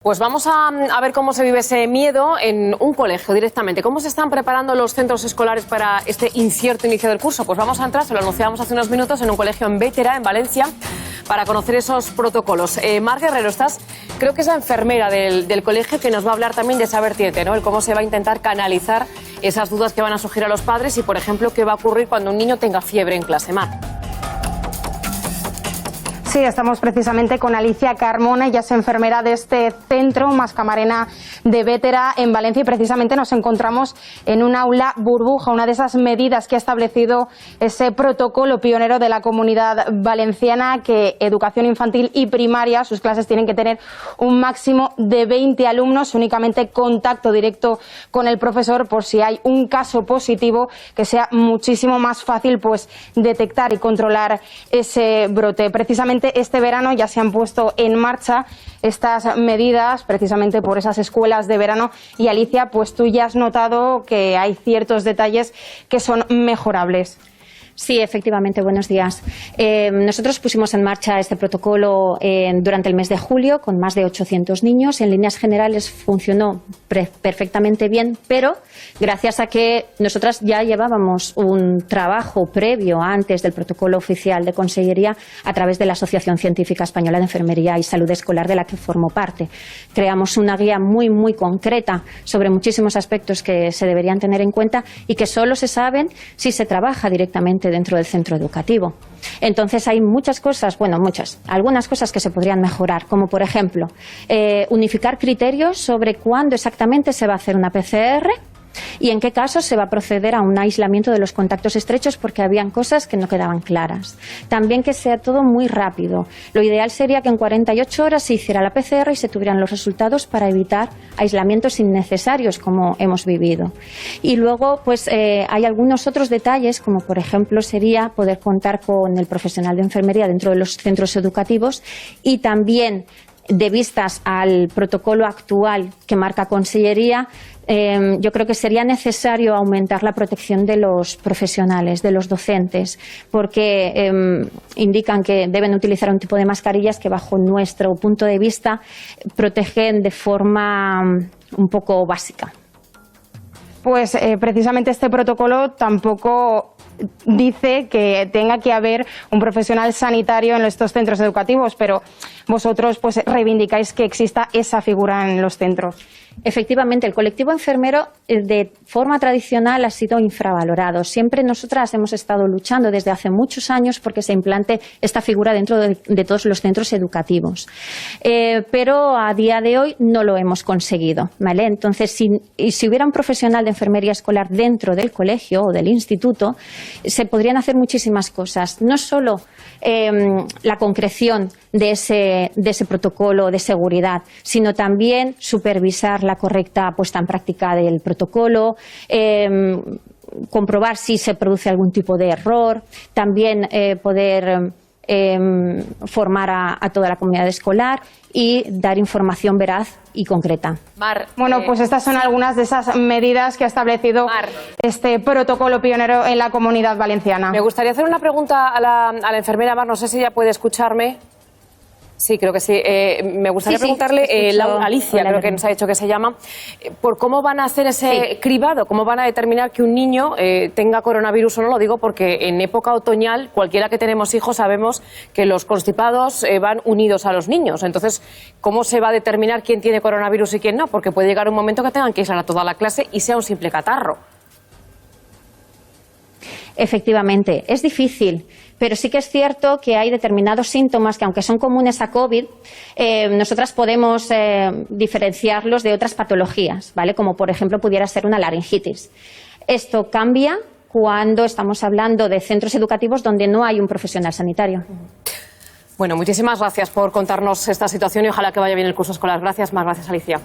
Pues vamos a ver cómo se vive ese miedo en un colegio directamente. ¿Cómo se están preparando los centros escolares para este incierto inicio del curso? Pues vamos a entrar, se lo anunciábamos hace unos minutos, en un colegio en Bétera, en Valencia, para conocer esos protocolos. Mar Guerrero, creo que es la enfermera del colegio que nos va a hablar también de esa vertiente, ¿no? El cómo se va a intentar canalizar esas dudas que van a surgir a los padres y, por ejemplo, qué va a ocurrir cuando un niño tenga fiebre en clase. Mar. Sí, estamos precisamente con Alicia Carmona, ella es enfermera de este centro Mascamarena de Bétera en Valencia y precisamente nos encontramos en un aula burbuja, una de esas medidas que ha establecido ese protocolo pionero de la Comunidad Valenciana, que educación infantil y primaria, sus clases tienen que tener un máximo de 20 alumnos, únicamente contacto directo con el profesor por si hay un caso positivo, que sea muchísimo más fácil pues detectar y controlar ese brote. Precisamente este verano ya se han puesto en marcha estas medidas precisamente por esas escuelas de verano y Alicia, pues tú ya has notado que hay ciertos detalles que son mejorables. Sí, efectivamente, buenos días. Nosotros pusimos en marcha este protocolo durante el mes de julio con más de 800 niños. En líneas generales funcionó perfectamente bien, pero gracias a que nosotras ya llevábamos un trabajo previo antes del protocolo oficial de Consellería a través de la Asociación Científica Española de Enfermería y Salud Escolar, de la que formo parte. Creamos una guía muy concreta sobre muchísimos aspectos que se deberían tener en cuenta y que solo se saben si se trabaja directamente dentro del centro educativo. Entonces hay muchas cosas, algunas cosas que se podrían mejorar, como por ejemplo unificar criterios sobre cuándo exactamente se va a hacer una PCR y en qué casos se va a proceder a un aislamiento de los contactos estrechos, porque habían cosas que no quedaban claras. También que sea todo muy rápido. Lo ideal sería que en 48 horas se hiciera la PCR y se tuvieran los resultados para evitar aislamientos innecesarios como hemos vivido. Y luego hay algunos otros detalles, como por ejemplo sería poder contar con el profesional de enfermería dentro de los centros educativos y también, de vistas al protocolo actual que marca Consellería, yo creo que sería necesario aumentar la protección de los profesionales, de los docentes, porque indican que deben utilizar un tipo de mascarillas que, bajo nuestro punto de vista, protegen de forma un poco básica. Pues precisamente este protocolo tampoco dice que tenga que haber un profesional sanitario en estos centros educativos, pero vosotros pues reivindicáis que exista esa figura en los centros. Efectivamente, el colectivo enfermero de forma tradicional ha sido infravalorado. Siempre nosotras hemos estado luchando desde hace muchos años porque se implante esta figura dentro de todos los centros educativos. Pero a día de hoy no lo hemos conseguido, ¿vale? Entonces, si hubiera un profesional de enfermería escolar dentro del colegio o del instituto, se podrían hacer muchísimas cosas. No solo la concreción de ese protocolo de seguridad, sino también supervisar la correcta puesta en práctica del protocolo, comprobar si se produce algún tipo de error, también poder formar a toda la comunidad escolar y dar información veraz y concreta. Mar, bueno, pues estas son algunas de esas medidas que ha establecido este protocolo pionero en la Comunidad Valenciana. Me gustaría hacer una pregunta a la enfermera, Mar, no sé si ella puede escucharme. Sí, creo que sí. Me gustaría preguntarle, Alicia, creo que nos ha dicho que se llama, por cómo van a hacer ese cribado, cómo van a determinar que un niño tenga coronavirus o no. Lo digo porque en época otoñal, cualquiera que tenemos hijos sabemos que los constipados van unidos a los niños. Entonces, ¿cómo se va a determinar quién tiene coronavirus y quién no? Porque puede llegar un momento que tengan que aislar a toda la clase y sea un simple catarro. Efectivamente, es difícil, pero sí que es cierto que hay determinados síntomas que, aunque son comunes a COVID, nosotras podemos diferenciarlos de otras patologías, ¿vale? Como por ejemplo pudiera ser una laringitis. Esto cambia cuando estamos hablando de centros educativos donde no hay un profesional sanitario. Bueno, muchísimas gracias por contarnos esta situación y ojalá que vaya bien el curso escolar. Gracias, Mar. Gracias, Alicia.